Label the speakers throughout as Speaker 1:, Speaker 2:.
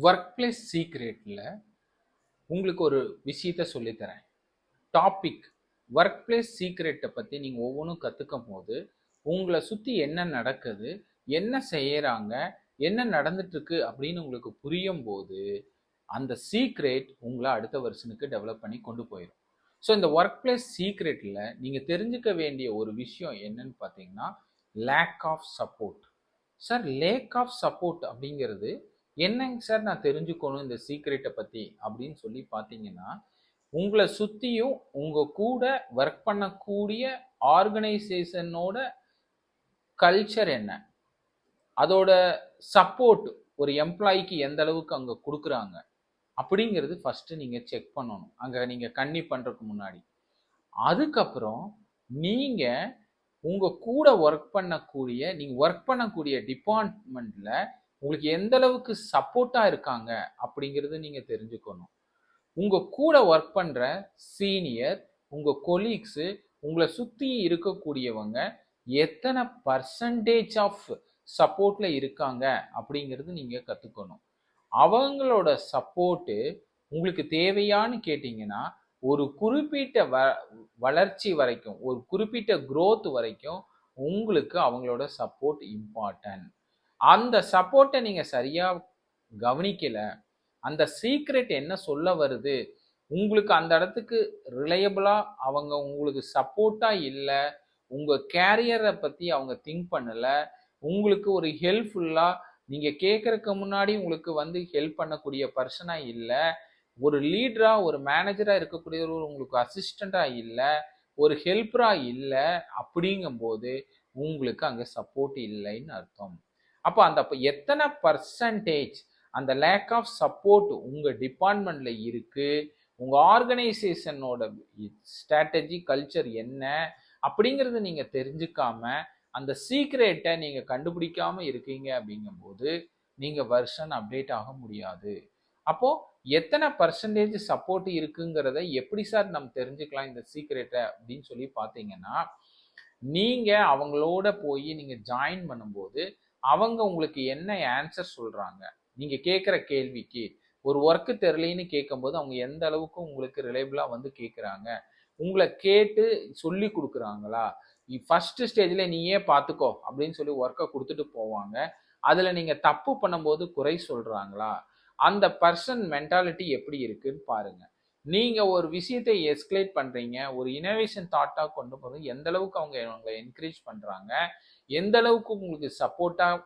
Speaker 1: Work place சீக்ரெட்டில் உங்களுக்கு ஒரு விஷயத்த சொல்லித்தரேன். டாபிக் ஒர்க் பிளேஸ் சீக்ரெட்டை பற்றி நீங்கள் ஒவ்வொன்றும் கற்றுக்கும் போது உங்களை சுற்றி என்ன நடக்குது, என்ன செய்கிறாங்க, என்ன நடந்துட்டுருக்கு அப்படின்னு உங்களுக்கு புரியும் போது அந்த சீக்ரெட் உங்களை அடுத்த வருஷனுக்கு டெவலப் பண்ணி கொண்டு போயிடும். ஸோ இந்த ஒர்க் பிளேஸ் சீக்ரெட்டில் நீங்கள் தெரிஞ்சுக்க வேண்டிய ஒரு விஷயம் என்னன்னு பார்த்தீங்கன்னா lack of support. Sir lack of support அப்படிங்கிறது என்னங்க சார் நான் தெரிஞ்சுக்கணும் இந்த சீக்ரெட்டை பற்றி அப்படின்னு சொல்லி பார்த்தீங்கன்னா, உங்களை சுற்றியும் உங்கள் கூட ஒர்க் பண்ணக்கூடிய ஆர்கனைசேஷனோட கல்ச்சர் என்ன, அதோட சப்போர்ட் ஒரு எம்ப்ளாய்க்கு எந்த அளவுக்கு அங்கே கொடுக்குறாங்க அப்படிங்கிறது ஃபஸ்ட்டு நீங்கள் செக் பண்ணணும் அங்கே நீங்கள் கன்னி பண்ணுறதுக்கு முன்னாடி. அதுக்கப்புறம் நீங்கள் உங்கள் கூட ஒர்க் பண்ணக்கூடிய நீங்கள் ஒர்க் பண்ணக்கூடிய டிபார்ட்மெண்ட்டில் உங்களுக்கு எந்த அளவுக்கு சப்போர்ட்டாக இருக்காங்க அப்படிங்கிறது நீங்கள் தெரிஞ்சுக்கணும். உங்கள் கூட ஒர்க் பண்ணுற சீனியர், உங்கள் கொலீக்ஸு, உங்களை சுற்றி இருக்கக்கூடியவங்க எத்தனை பர்சன்டேஜ் ஆஃப் சப்போர்ட்டில் இருக்காங்க அப்படிங்கிறது நீங்கள் கற்றுக்கணும். அவங்களோட சப்போர்ட்டு உங்களுக்கு தேவையான்னு கேட்டிங்கன்னா ஒரு குறிப்பிட்ட வளர்ச்சி வரைக்கும், ஒரு குறிப்பிட்ட growth வரைக்கும் உங்களுக்கு அவங்களோட சப்போர்ட் இம்பார்ட்டன்ட். அந்த சப்போர்ட்டை நீங்கள் சரியாக கவனிக்கலை, அந்த சீக்ரெட் என்ன சொல்ல வருது, உங்களுக்கு அந்த இடத்துக்கு ரிலையபிளாக அவங்க உங்களுக்கு சப்போர்ட்டாக இல்லை, உங்கள் கேரியரை பற்றி அவங்க திங்க் பண்ணலை, உங்களுக்கு ஒரு ஹெல்ப்ஃபுல்லாக நீங்கள் கேட்குறதுக்கு முன்னாடி உங்களுக்கு வந்து ஹெல்ப் பண்ணக்கூடிய பர்சனாக இல்லை, ஒரு லீடராக ஒரு மேனேஜராக இருக்கக்கூடியவர் உங்களுக்கு அசிஸ்டண்ட்டாக இல்லை, ஒரு ஹெல்ப்பராக இல்லை, அப்படிங்கும்போது உங்களுக்கு அங்கே சப்போர்ட் இல்லைன்னு அர்த்தம். அப்போ அந்த எத்தனை பர்சன்டேஜ் அந்த லேக் ஆஃப் சப்போர்ட் உங்கள் டிபார்ட்மெண்ட்டில் இருக்குது, உங்கள் ஆர்கனைசேஷனோட ஸ்ட்ராட்டஜி கல்ச்சர் என்ன அப்படிங்கிறது நீங்கள் தெரிஞ்சுக்காம அந்த சீக்ரெட்டை நீங்கள் கண்டுபிடிக்காமல் இருக்கீங்க அப்படிங்கும்போது நீங்கள் வெர்ஷன் அப்டேட் ஆக முடியாது. அப்போது எத்தனை பர்சன்டேஜ் சப்போர்ட் இருக்குங்கிறத எப்படி சார் நம்ம தெரிஞ்சுக்கலாம் இந்த சீக்ரெட்டை அப்படின்னு சொல்லி பார்த்தீங்கன்னா, நீங்கள் அவங்களோட போய் நீங்கள் ஜாயின் பண்ணும்போது அவங்க உங்களுக்கு என்ன ஆன்சர் சொல்கிறாங்க, நீங்கள் கேட்குற கேள்விக்கு ஒரு ஒர்க்கு தெரியலைன்னு கேட்கும்போது அவங்க எந்த அளவுக்கு உங்களுக்கு ரிலேபிளாக வந்து கேட்குறாங்க, உங்களை கேட்டு சொல்லி கொடுக்குறாங்களா, ஃபர்ஸ்ட் ஸ்டேஜில் நீயே பார்த்துக்கோ அப்படின்னு சொல்லி ஒர்க்கை கொடுத்துட்டு போவாங்க, அதில் நீங்கள் தப்பு பண்ணும்போது குறை சொல்கிறாங்களா, அந்த பர்சன் மென்டாலிட்டி எப்படி இருக்குன்னு பாருங்க. நீங்கள் ஒரு விஷயத்தை எஸ்கலேட் பண்ணுறீங்க, ஒரு இனோவேஷன் தாட்டாக கொண்டு போகிறது எந்த அளவுக்கு அவங்க உங்களை என்கரேஜ் பண்ணுறாங்க, எந்த அளவுக்கு உங்களுக்கு சப்போர்ட்டாக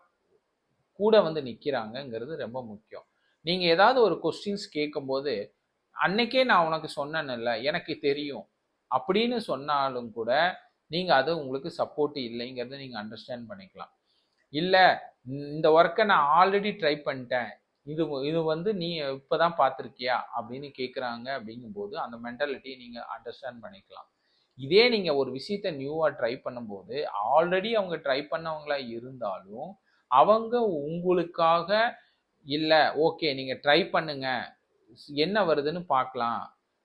Speaker 1: கூட வந்து நிற்கிறாங்கங்கிறது ரொம்ப முக்கியம். நீங்கள் ஏதாவது ஒரு கொஸ்டின்ஸ் கேட்கும்போது அன்னைக்கே நான் உனக்கு சொன்னேன்ல எனக்கு தெரியும் அப்படின்னு சொன்னாலும் கூட நீங்கள் அது உங்களுக்கு சப்போர்ட் இல்லைங்கிறத நீங்கள் அண்டர்ஸ்டாண்ட் பண்ணிக்கலாம். இல்லை இந்த ஒர்க்கை நான் ஆல்ரெடி ட்ரை பண்ணிட்டேன், இது வந்து நீ இப்போ தான் பார்த்துருக்கியா அப்படின்னு கேட்குறாங்க அப்படிங்கும்போது அந்த மென்டாலிட்டியை நீங்கள் அண்டர்ஸ்டாண்ட் பண்ணிக்கலாம். இதே நீங்கள் ஒரு விஷயத்த நியூவாக ட்ரை பண்ணும்போது ஆல்ரெடி அவங்க ட்ரை பண்ணவங்களா இருந்தாலும் அவங்க உங்களுக்காக இல்லை ஓகே நீங்கள் ட்ரை பண்ணுங்க, என்ன வருதுன்னு பார்க்கலாம்,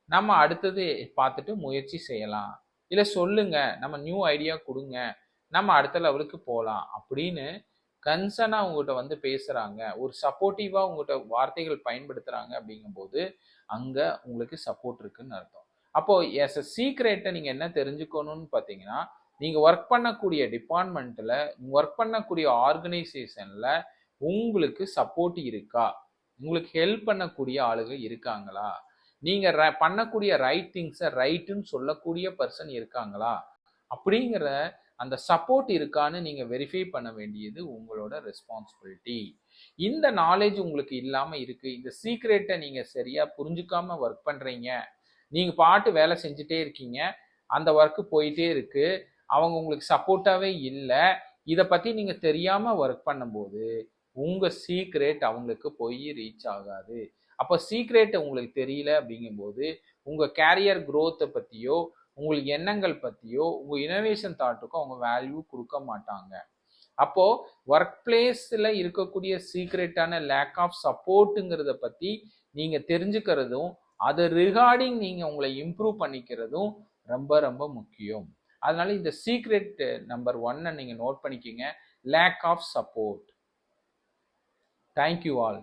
Speaker 1: நம்ம அடுத்தது பார்த்துட்டு முயற்சி செய்யலாம், இல்லை சொல்லுங்க நம்ம நியூ ஐடியா கொடுங்க, நம்ம அடுத்த லெவலுக்கு போகலாம் அப்படின்னு கன்சர்னாக உங்கள்கிட்ட வந்து பேசுகிறாங்க, ஒரு சப்போர்ட்டிவாக உங்கள்கிட்ட வார்த்தைகள் பயன்படுத்துகிறாங்க அப்படிங்கும்போது அங்கே உங்களுக்கு சப்போர்ட் இருக்குன்னு அர்த்தம். அப்போது எஸ் அ சீக்ரெட்டை நீங்கள் என்ன தெரிஞ்சுக்கணும்னு பார்த்தீங்கன்னா, நீங்கள் ஒர்க் பண்ணக்கூடிய டிபார்ட்மெண்ட்டில், ஒர்க் பண்ணக்கூடிய ஆர்கனைசேஷனில் உங்களுக்கு சப்போர்ட் இருக்கா, உங்களுக்கு ஹெல்ப் பண்ணக்கூடிய ஆளுங்க இருக்காங்களா, நீங்கள் பண்ணக்கூடிய ரைட் திங்ஸை ரைட்டுன்னு சொல்லக்கூடிய பர்சன் இருக்காங்களா அப்படிங்கிற அந்த சப்போர்ட் இருக்கான்னு நீங்கள் வெரிஃபை பண்ண வேண்டியது உங்களோட ரெஸ்பான்சிபிலிட்டி. இந்த நாலேஜ் உங்களுக்கு இல்லாமல் இருக்குது, இந்த சீக்ரெட்டை நீங்கள் சரியாக புரிஞ்சுக்காமல் ஒர்க் பண்ணுறீங்க, நீங்கள் பாட்டு வேலை செஞ்சுட்டே இருக்கீங்க, அந்த ஒர்க்கு போயிட்டே இருக்குது, அவங்க உங்களுக்கு சப்போர்ட்டாகவே இல்லை, இதை பற்றி நீங்கள் தெரியாமல் ஒர்க் பண்ணும்போது உங்கள் சீக்ரெட் அவங்களுக்கு போய் ரீச் ஆகாது. அப்போ சீக்ரெட் உங்களுக்கு தெரியல அப்படிங்கும்போது உங்கள் கேரியர் க்ரோத்தை பற்றியோ உங்களுக்கு எண்ணங்கள் பற்றியோ உங்கள் இனோவேஷன் தாட்டுக்கும் அவங்க வேல்யூ கொடுக்க மாட்டாங்க. அப்போது ஒர்க் பிளேஸில் இருக்கக்கூடிய சீக்ரெட்டான லேக் ஆஃப் சப்போர்ட்டுங்கிறத பற்றி நீங்கள் தெரிஞ்சுக்கிறதும் அது ரிகார்டிங் நீங்கள் உங்களை இம்ப்ரூவ் பண்ணிக்கிறதும் ரொம்ப ரொம்ப முக்கியம். அதனால இந்த சீக்ரெட் நம்பர் 1 நீங்கள் நோட் பண்ணிக்கிங்க, lack of support. Thank you all.